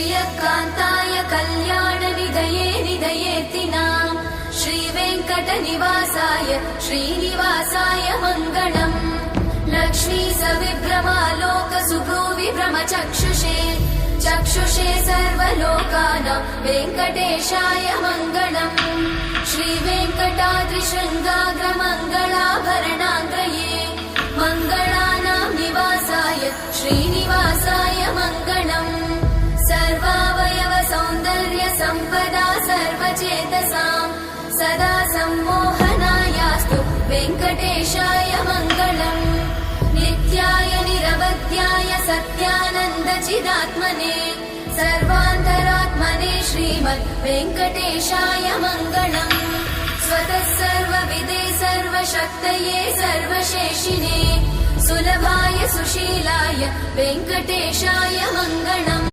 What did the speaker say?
श्रियकान्ताय कल्याणनिधये निधयेतिनाम् श्रीवेङ्कटनिवासाय श्रीनिवासाय मङ्गलम् लक्ष्मी सविभ्रमालोक सुभ्रूविभ्रमचक्षुषे चक्षुषे सर्वलोकानां वेङ्कटेशाय मङ्गलम् श्रीवेङ्कटाद्रिशृङ्गाग्रमङ्गलाभरणाङ्गये मङ्गलानां निवासाय श्रीनिवासाय मङ्गलम् सर्वावयव सौन्दर्य सम्पदा सर्वचेतसां सदा सम्मोहनायास्तु वेङ्कटेशाय मङ्गलम् नित्याय निरवध्याय सत्यानन्दचिदात्मने सर्वान्तरात्मने श्रीमद् वेङ्कटेशाय मङ्गलम् स्वतः सर्वविदे सर्वशक्तये सर्वशेषिने सुलभाय सुशीलाय वेङ्कटेशाय मङ्गलम्।